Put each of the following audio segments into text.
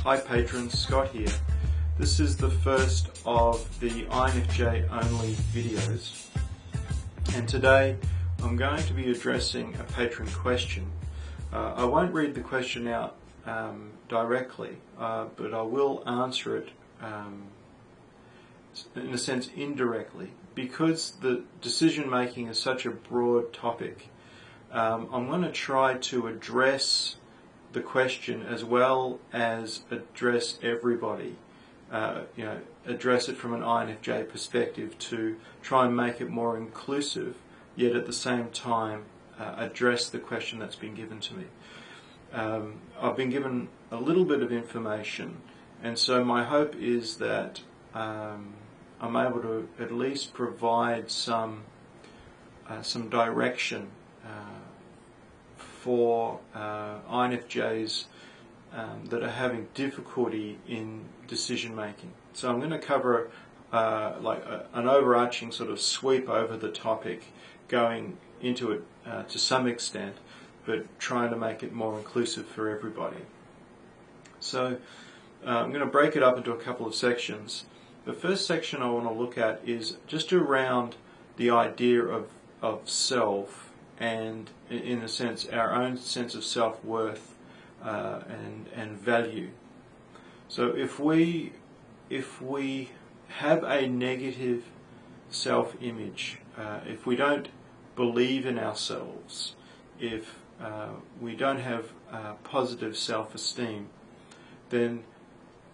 Hi patrons, Scott here. This is the first of the INFJ only videos, and today I'm going to be addressing a patron question. I won't read the question out directly, but I will answer it in a sense indirectly, because the decision making is such a broad topic. I'm going to try to address the question as well as address everybody, address it from an INFJ perspective to try and make it more inclusive, yet at the same time address the question that's been given to me. I've been given a little bit of information, and so my hope is that I'm able to at least provide some direction for INFJs that are having difficulty in decision making. So I'm going to cover an overarching sort of sweep over the topic, going into it to some extent, but trying to make it more inclusive for everybody. So I'm going to break it up into a couple of sections. The first section I want to look at is just around the idea of self, and in a sense our own sense of self-worth and value. So if we have a negative self-image, if we don't believe in ourselves, if we don't have positive self-esteem, then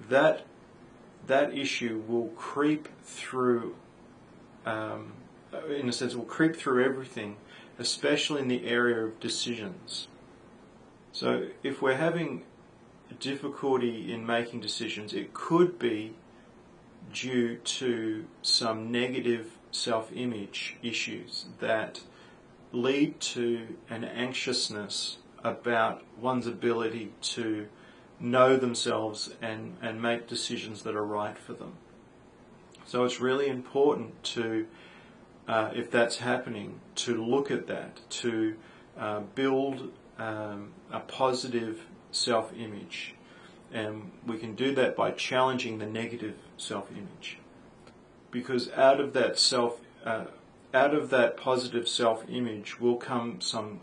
that issue will creep through, in a sense, will creep through everything, especially in the area of decisions. So if we're having difficulty in making decisions, it could be due to some negative self-image issues that lead to an anxiousness about one's ability to know themselves and make decisions that are right for them. So it's really important to, if that's happening, to look at that, to build a positive self-image. And we can do that by challenging the negative self-image, because out of that positive self-image will come some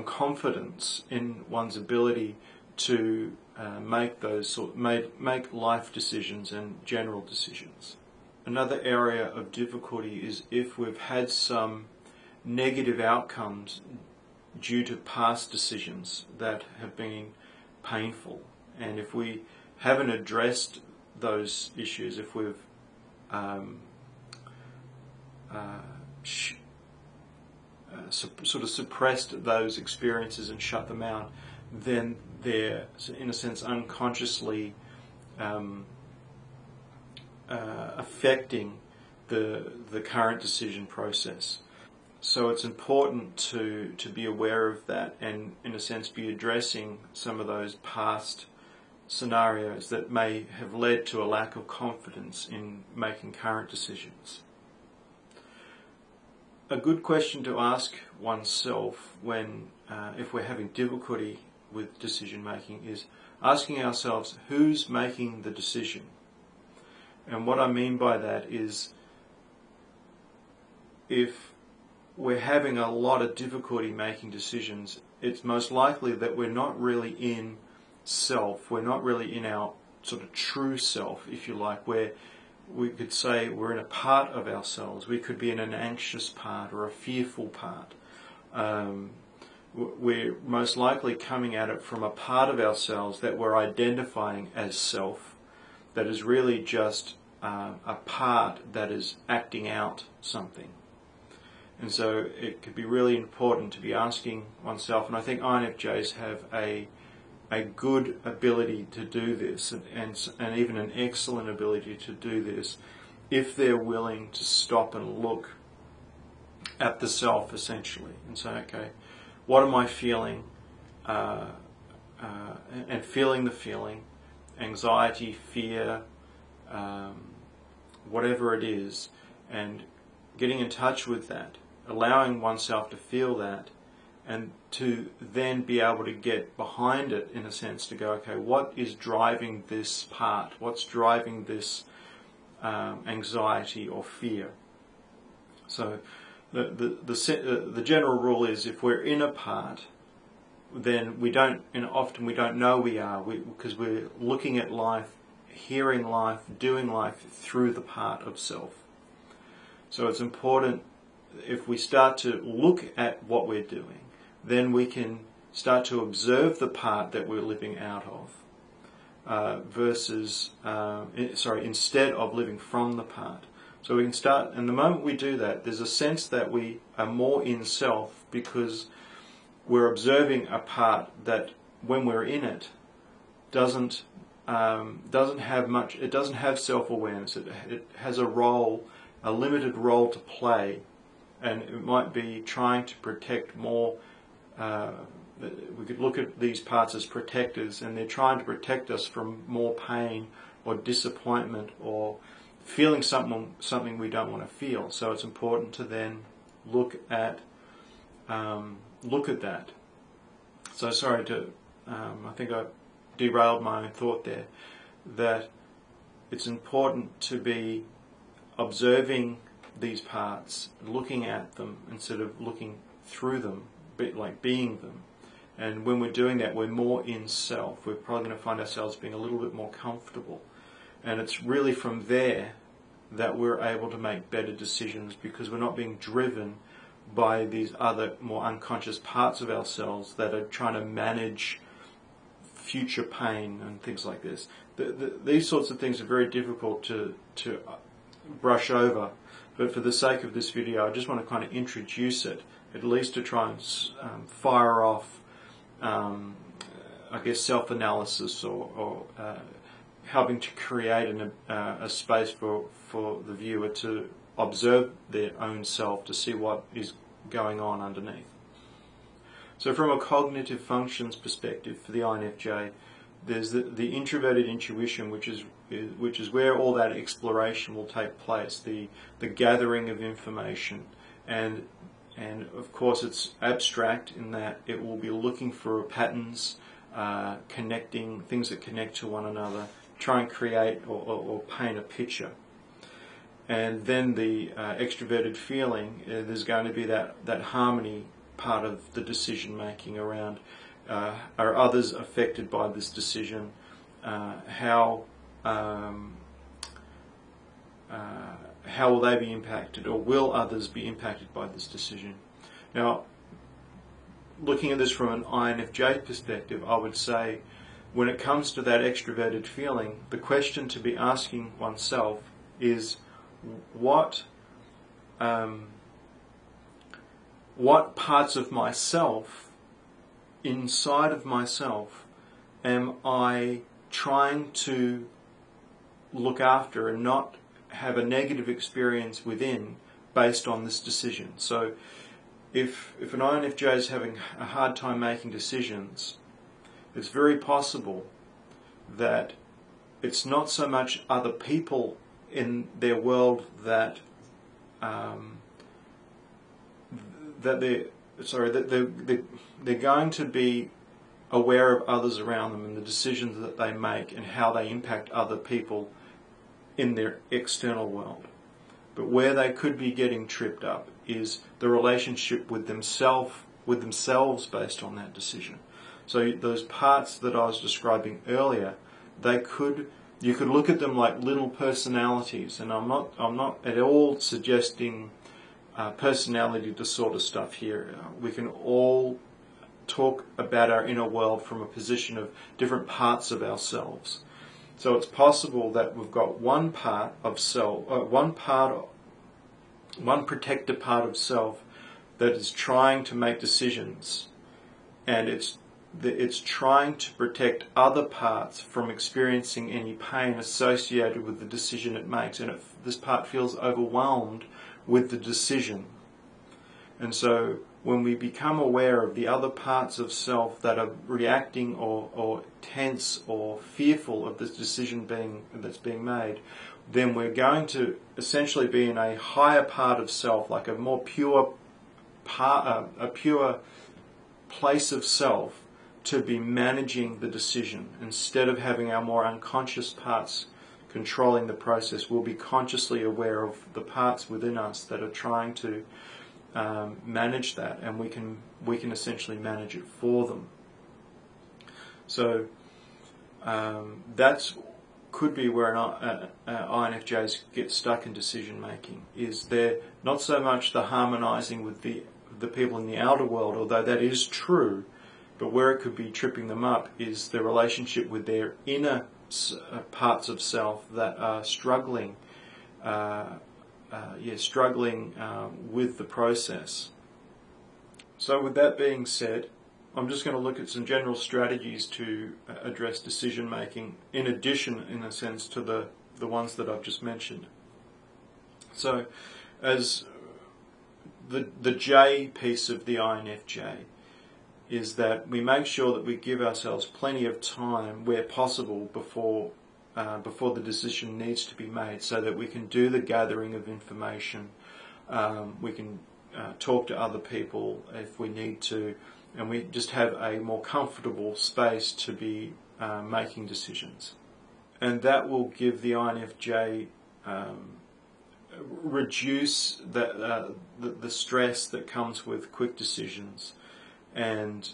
confidence in one's ability to make life decisions and general decisions. Another area of difficulty is if we've had some negative outcomes due to past decisions that have been painful, and if we haven't addressed those issues, if we've sort of suppressed those experiences and shut them out, then they're, in a sense, unconsciously affecting the current decision process. So it's important to be aware of that and, in a sense, be addressing some of those past scenarios that may have led to a lack of confidence in making current decisions. A good question to ask oneself if we're having difficulty with decision making is asking ourselves, who's making the decision? And what I mean by that is, if we're having a lot of difficulty making decisions, it's most likely that we're not really in self, we're not really in our sort of true self, if you like, where we could say we're in a part of ourselves. We could be in an anxious part or a fearful part. We're most likely coming at it from a part of ourselves that we're identifying as self, that is really just a part that is acting out something. And so it could be really important to be asking oneself, and I think INFJs have a good ability to do this, and even an excellent ability to do this, if they're willing to stop and look at the self, essentially, and say, okay, what am I feeling? And feeling the feeling, anxiety, fear, whatever it is, and getting in touch with that, allowing oneself to feel that, and to then be able to get behind it, in a sense, to go, okay, what is driving this part? What's driving this anxiety or fear? So the general rule is, if we're in a part, then we don't, and often we don't know we are, because we're looking at life, hearing life, doing life through the part of self. So it's important, if we start to look at what we're doing, then we can start to observe the part that we're living out of, instead of living from the part. So we can start, and the moment we do that, there's a sense that we are more in self, because we're observing a part that, when we're in it, doesn't have much. It doesn't have self-awareness. It has a role, a limited role to play, and it might be trying to protect more. We could look at these parts as protectors, and they're trying to protect us from more pain or disappointment or feeling something we don't want to feel. So it's important to then look at that. So sorry to, I think I derailed my own thought there. That it's important to be observing these parts, looking at them instead of looking through them, like being them. And when we're doing that, we're more in self. We're probably going to find ourselves being a little bit more comfortable. And it's really from there that we're able to make better decisions, because we're not being driven by these other more unconscious parts of ourselves that are trying to manage future pain and things like this. These sorts of things are very difficult to brush over, but for the sake of this video, I just want to kind of introduce it, at least to try and fire off, I guess, self-analysis or helping to create a space for the viewer to observe their own self, to see what is going on underneath. So from a cognitive functions perspective for the INFJ, there's the introverted intuition, which is where all that exploration will take place, the gathering of information, and of course it's abstract in that it will be looking for patterns, connecting things that connect to one another, try and create or paint a picture. And then the extroverted feeling, there's going to be that harmony part of the decision making around, are others affected by this decision? How will they be impacted, or will others be impacted by this decision? Now, looking at this from an INFJ perspective, I would say, when it comes to that extroverted feeling, the question to be asking oneself is, what parts of myself, inside of myself, am I trying to look after and not have a negative experience within based on this decision? So if an INFJ is having a hard time making decisions, it's very possible that it's not so much other people in their world that they're going to be aware of others around them and the decisions that they make and how they impact other people in their external world. But where they could be getting tripped up is the relationship with themselves based on that decision. So those parts that I was describing earlier, you could look at them like little personalities, and I'm not at all suggesting personality disorder stuff here. We can all talk about our inner world from a position of different parts of ourselves. So it's possible that we've got one part of self, one protected part of self that is trying to make decisions, and it's trying to protect other parts from experiencing any pain associated with the decision it makes, and this part feels overwhelmed with the decision. And so when we become aware of the other parts of self that are reacting or tense or fearful of this decision that's being made, then we're going to essentially be in a higher part of self, like a more pure part, a pure place of self to be managing the decision. Instead of having our more unconscious parts controlling the process, we'll be consciously aware of the parts within us that are trying to manage that, and we can essentially manage it for them. So that's could be where INFJs get stuck in decision making. Is they're not so much the harmonizing with the people in the outer world, although that is true, but where it could be tripping them up is the relationship with their inner parts of self that are struggling with the process. So with that being said, I'm just going to look at some general strategies to address decision making, in addition, in a sense, to the ones that I've just mentioned. So, as the J piece of the INFJ is that we make sure that we give ourselves plenty of time, where possible, before the decision needs to be made, so that we can do the gathering of information. We can talk to other people if we need to, and we just have a more comfortable space to be making decisions. And that will give the INFJ reduce the stress that comes with quick decisions, and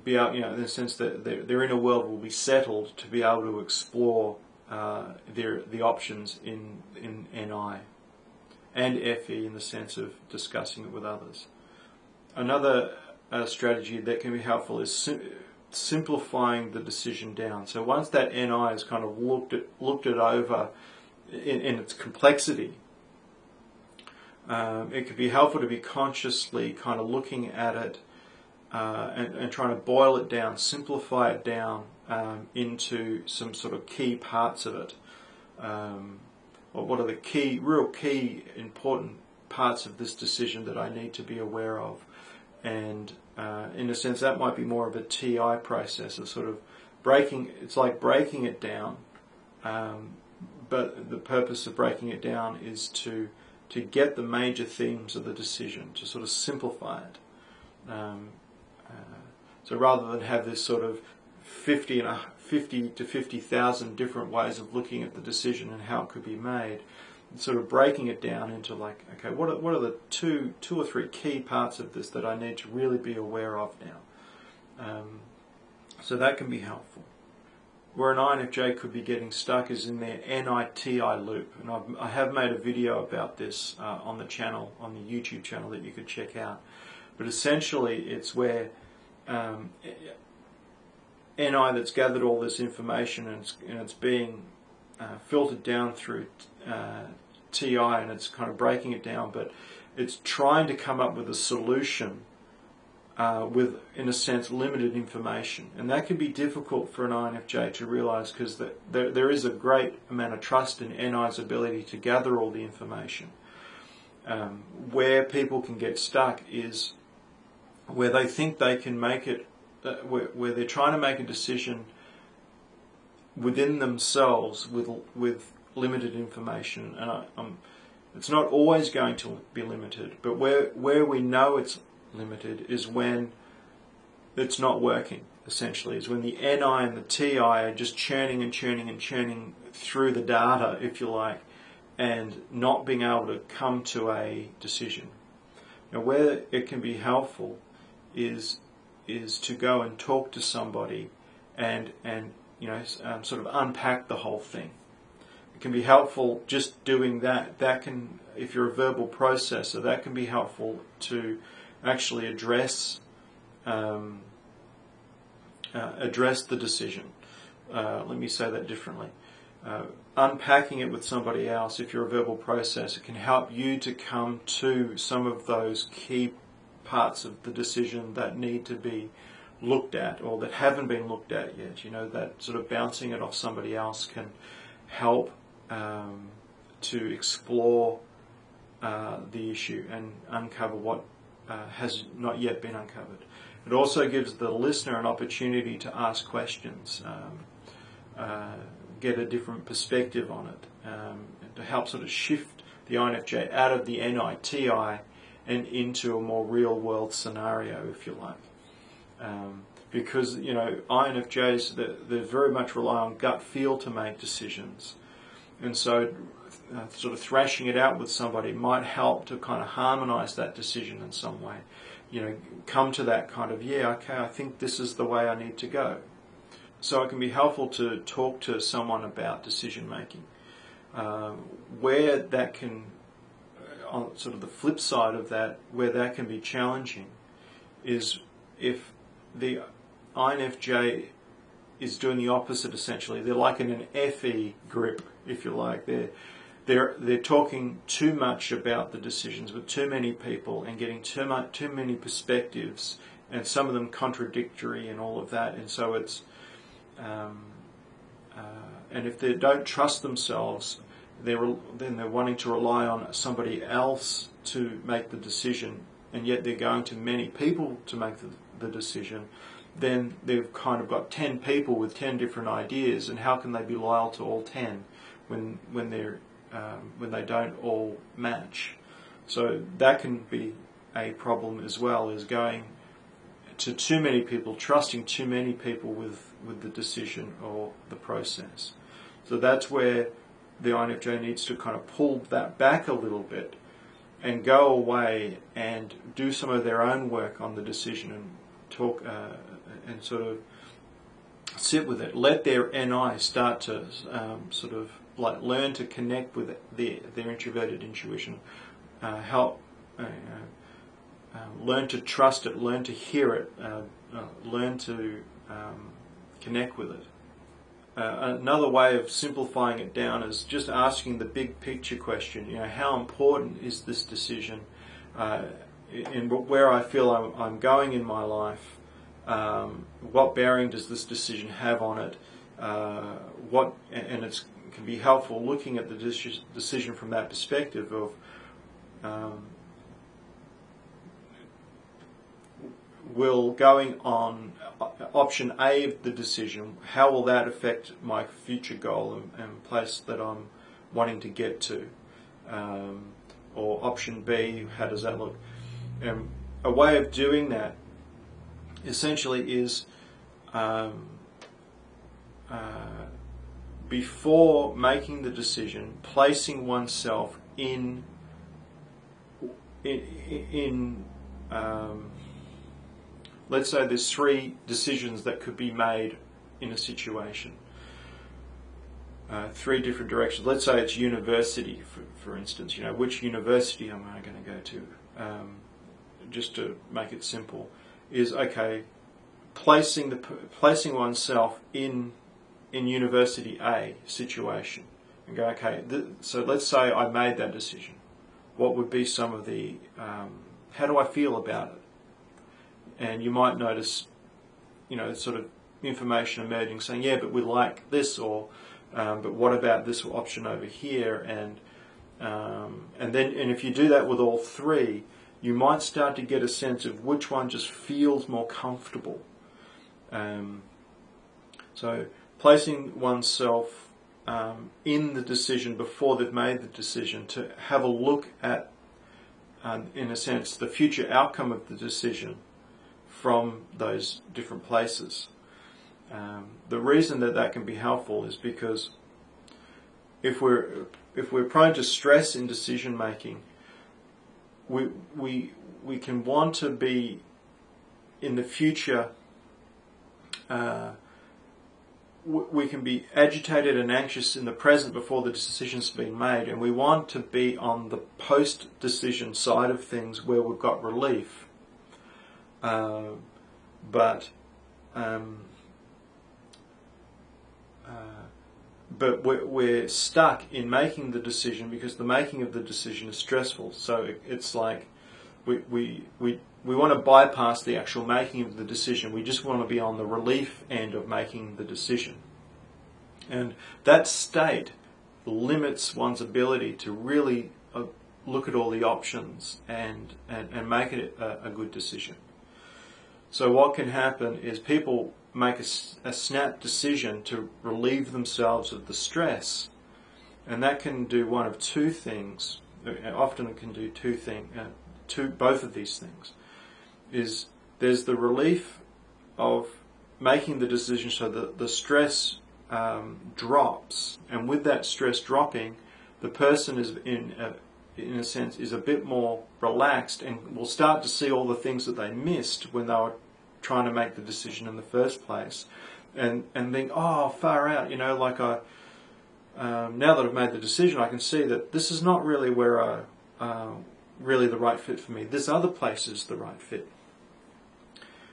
be able, in the sense that their inner world will be settled to be able to explore the options in NI and FE, in the sense of discussing it with others. Another strategy that can be helpful is simplifying the decision down. So once that NI has kind of looked it over in its complexity, it could be helpful to be consciously kind of looking at it and trying to boil it down, simplify it down into some sort of key parts of it. Or what are the real key important parts of this decision that I need to be aware of? And in a sense, that might be more of a TI process of sort of breaking. It's like breaking it down, but the purpose of breaking it down is to get the major themes of the decision, to sort of simplify it. So rather than have this sort of 50 to 50,000 different ways of looking at the decision and how it could be made, sort of breaking it down into like, okay, what are the two or three key parts of this that I need to really be aware of now? So that can be helpful. Where an INFJ could be getting stuck is in their NI-TI loop, and I have made a video about this on the channel, on the YouTube channel, that you could check out. But essentially, it's where NI that's gathered all this information and it's being filtered down through TI, and it's kind of breaking it down, but it's trying to come up with a solution with, in a sense, limited information. And that can be difficult for an INFJ to realize, because there is a great amount of trust in NI's ability to gather all the information. Where people can get stuck is where they think they can make it, where they're trying to make a decision within themselves with limited information. And it's not always going to be limited, but where we know it's limited is when it's not working, essentially. Is when the NI and the TI are just churning and churning and churning through the data, if you like, and not being able to come to a decision. Now, where it can be helpful is to go and talk to somebody and sort of unpack the whole thing. It can be helpful just doing that. That can, if you're a verbal processor, that can be helpful to actually address the decision. Let me say that differently. Unpacking it with somebody else, if you're a verbal processor, can help you to come to some of those key parts of the decision that need to be looked at, or that haven't been looked at yet. That sort of bouncing it off somebody else can help to explore the issue and uncover what has not yet been uncovered. It also gives the listener an opportunity to ask questions, get a different perspective on it, to help sort of shift the INFJ out of the NI-TI and into a more real world scenario, if you like. Because, you know, INFJs, they very much rely on gut feel to make decisions. And so sort of thrashing it out with somebody might help to kind of harmonise that decision in some way. You know, come to that kind of, yeah, okay, I think this is the way I need to go. So it can be helpful to talk to someone about decision making. Where that can, on sort of the flip side of that, where that can be challenging is if the INFJ is doing the opposite essentially. They're like in an FE grip, if you like. They're talking too much about the decisions with too many people and getting too many perspectives, and some of them contradictory and all of that. And so it's and if they don't trust themselves, then they're wanting to rely on somebody else to make the decision, and yet they're going to many people to make the decision. Then they've kind of got 10 people with 10 different ideas, and how can they be loyal to all 10 when they don't all match? So that can be a problem as well, is going to too many people, trusting too many people with the decision or the process. So that's where the INFJ needs to kind of pull that back a little bit and go away and do some of their own work on the decision and talk and sort of sit with it. Let their NI start to sort of like learn to connect with their introverted intuition, learn to trust it, learn to hear it, learn to connect with it. Another way of simplifying it down is just asking the big picture question. You know, how important is this decision in where I feel I'm going in my life? What bearing does this decision have on it? And it can be helpful looking at the decision from that perspective of will going on option A of the decision, how will that affect my future goal and place that I'm wanting to get to? Or option B, how does that look? A way of doing that essentially is before making the decision, placing oneself in let's say there's 3 decisions that could be made in a situation. 3 different directions. Let's say it's university, for instance. You know, which university am I going to go to? Just to make it simple, is okay. Placing oneself in university A situation and go, okay. So let's say I made that decision. What would be some of the how do I feel about it? And you might notice, you know, sort of information emerging saying, yeah, but we like this, or but what about this option over here? And if you do that with all 3, you might start to get a sense of which one just feels more comfortable. So placing oneself in the decision before they've made the decision, to have a look at, in a sense, the future outcome of the decision from those different places. The reason that can be helpful is because if we're prone to stress in decision making, we can want to be in the future. We can be agitated and anxious in the present before the decision's been made, and we want to be on the post-decision side of things where we've got relief. But we're stuck in making the decision because the making of the decision is stressful. So it's like we want to bypass the actual making of the decision. We just want to be on the relief end of making the decision. And that state limits one's ability to really look at all the options and make it a good decision. So what can happen is people make a snap decision to relieve themselves of the stress, and that can do one of 2 things. Often it can do 2 things. both of these things. There's the relief of making the decision, so that the stress drops, and with that stress dropping, the person is in a sense is a bit more relaxed and will start to see all the things that they missed when they were trying to make the decision in the first place, and think, oh, far out, like now that I've made the decision, I can see that this is not really where really the right fit for me. This other place is the right fit.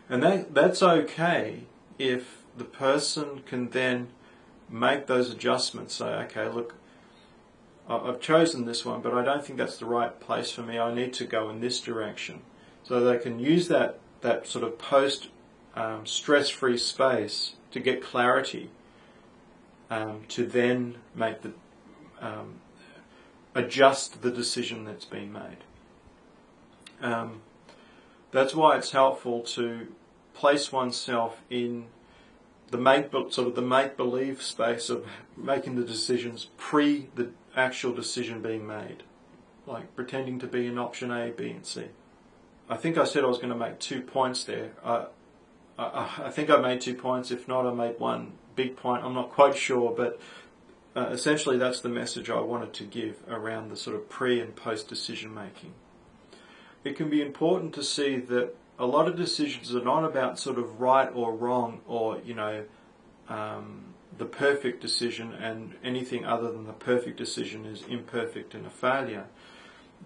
And that's okay if the person can then make those adjustments. Say, okay, look, I've chosen this one, but I don't think that's the right place for me. I need to go in this direction. So they can use that sort of post stress-free space to get clarity, to then make adjust the decision that's being made. That's why it's helpful to place oneself in the make-believe space of making the decisions pre the actual decision being made, like pretending to be in option A, B, and C. I think I said I was going to make 2 points there. I think I made 2 points. If not, I made one big point. I'm not quite sure, but essentially that's the message I wanted to give around the sort of pre and post decision making. It can be important to see that a lot of decisions are not about sort of right or wrong, or the perfect decision, and anything other than the perfect decision is imperfect and a failure.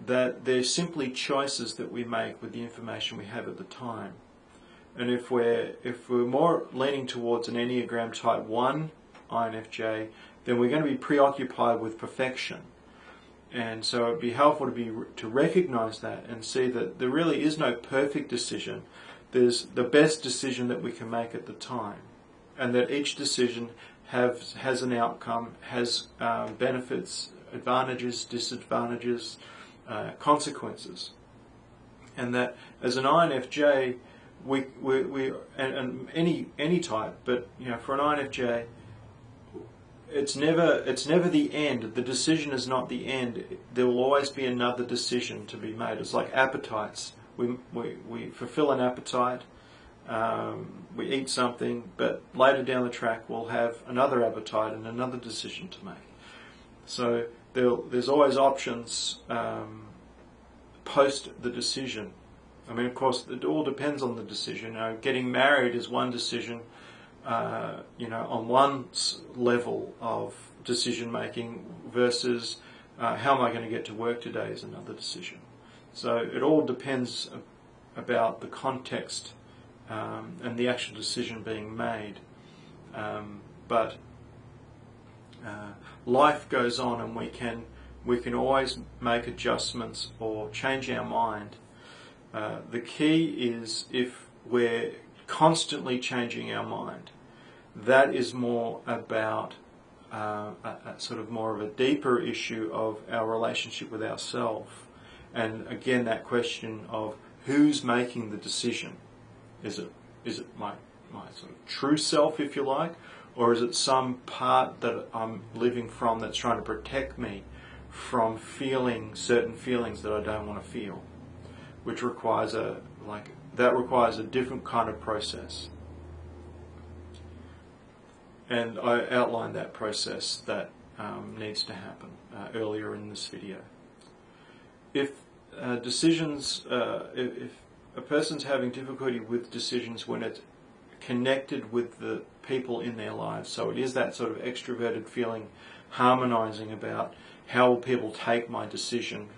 That they're simply choices that we make with the information we have at the time. And if we're more leaning towards an Enneagram Type 1 INFJ, then we're going to be preoccupied with perfection. And so it'd be helpful to recognize that and see that there really is no perfect decision. There's the best decision that we can make at the time, and that each decision has an outcome, has benefits, advantages, disadvantages, consequences, and that as an INFJ, we and any type, but for an INFJ, it's never the end. The decision is not the end. There will always be another decision to be made. It's like appetites. We fulfill an appetite, we eat something, but later down the track we'll have another appetite and another decision to make. So there's always options post the decision. I mean, of course, it all depends on the decision. Getting married is one decision, on one level of decision making, versus how am I going to get to work today is another decision. So it all depends about the context and the actual decision being made. But life goes on, and we can always make adjustments or change our mind. The key is, if we're constantly changing our mind, that is more about a sort of more of a deeper issue of our relationship with ourselves. And again, that question of who's making the decision. Is it my sort of true self, if you like, or is it some part that I'm living from that's trying to protect me from feeling certain feelings that I don't want to feel, which requires a different kind of process. And I outlined that process that needs to happen earlier in this video. If if a person's having difficulty with decisions when it's connected with the people in their lives, so it is that sort of extroverted feeling, harmonizing about how will people take my decision,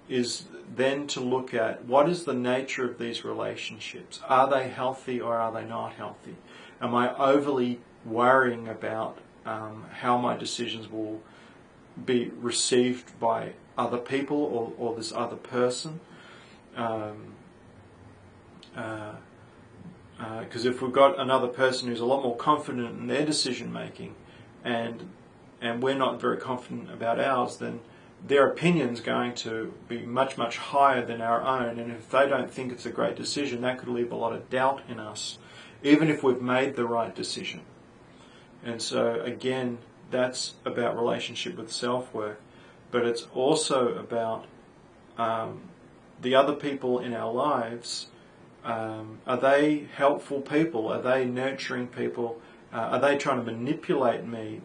is then to look at what is the nature of these relationships. Are they healthy or are they not healthy? Am I overly worrying about how my decisions will be received by other people or this other person? Because if we've got another person who's a lot more confident in their decision making, and we're not very confident about ours, then their opinion's going to be much, much higher than our own. And if they don't think it's a great decision, that could leave a lot of doubt in us, even if we've made the right decision. And so again, that's about relationship with self-work, but it's also about the other people in our lives, are they helpful people? Are they nurturing people? Are they trying to manipulate me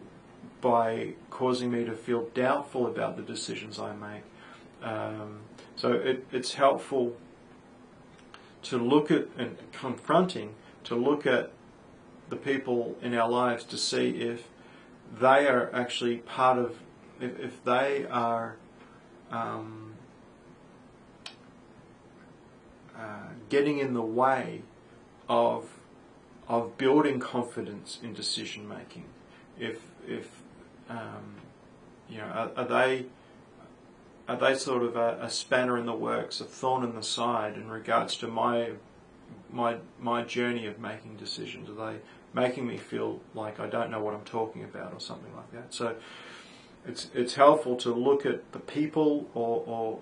by causing me to feel doubtful about the decisions I make? So it's helpful to look at, and confronting, to look at the people in our lives to see if they are actually part of, if they are getting in the way of building confidence in decision making. If you know, are they sort of a spanner in the works, a thorn in the side in regards to my journey of making decisions? Are they making me feel like I don't know what I'm talking about or something like that? So it's helpful to look at the people or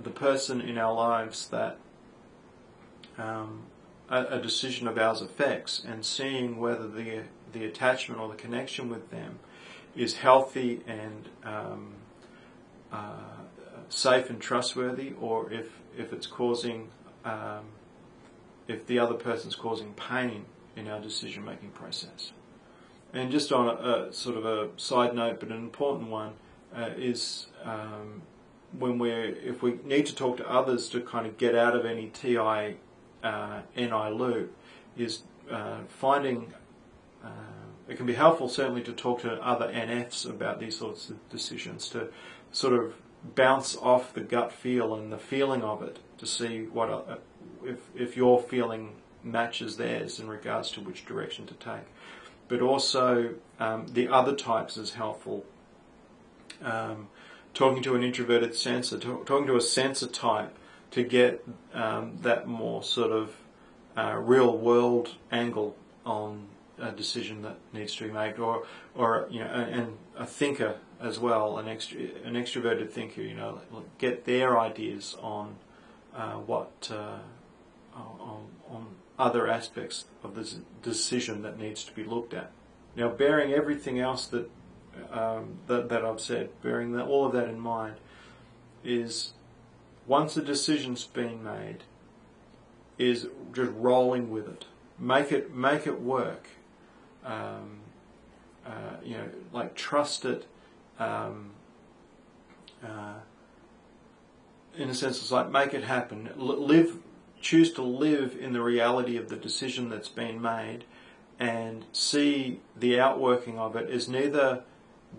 the person in our lives that a decision of ours affects, and seeing whether the attachment or the connection with them is healthy and safe and trustworthy, or if it's causing, if the other person's causing pain in our decision-making process. And just on a sort of a side note, but an important one, is if we need to talk to others to kind of get out of any TI-NI loop, is finding, it can be helpful certainly to talk to other NFs about these sorts of decisions, to sort of bounce off the gut feel and the feeling of it, to see what if your feeling matches theirs in regards to which direction to take. But also the other types is helpful. Talking to an introverted sensor, talking to a sensor type to get that more sort of real world angle on a decision that needs to be made, or you know, and a thinker as well, an extroverted thinker, you know, get their ideas on on other aspects of the decision that needs to be looked at. Now, bearing everything else that I've said, bearing all of that in mind, is once a decision's been made, is just rolling with it. Make it work. You know, like trust it. In a sense, it's like make it happen. Choose to live in the reality of the decision that's been made, and see the outworking of it as neither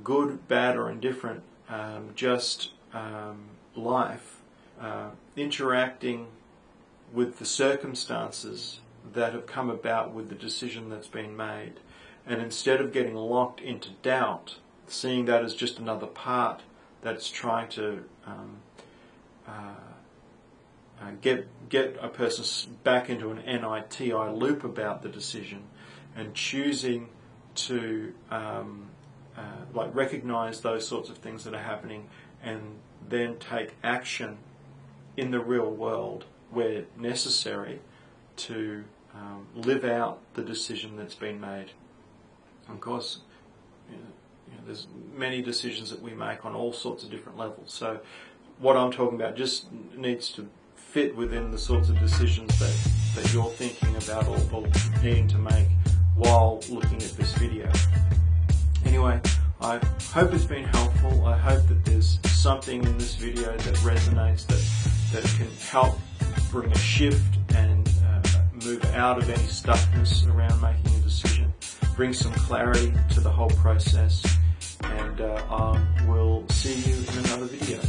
good, bad, or indifferent, just life, interacting with the circumstances that have come about with the decision that's been made. And instead of getting locked into doubt, seeing that as just another part that's trying to get a person back into an NITI loop about the decision, and choosing to like recognize those sorts of things that are happening, and then take action in the real world where necessary to live out the decision that's been made. Of course, you know, there's many decisions that we make on all sorts of different levels. So what I'm talking about just needs to fit within the sorts of decisions that you're thinking about or needing to make while looking at this video. Anyway, I hope it's been helpful. I hope that there's something in this video that resonates, that can help bring a shift and move out of any stuckness around making a decision, bring some clarity to the whole process, and I will see you in another video.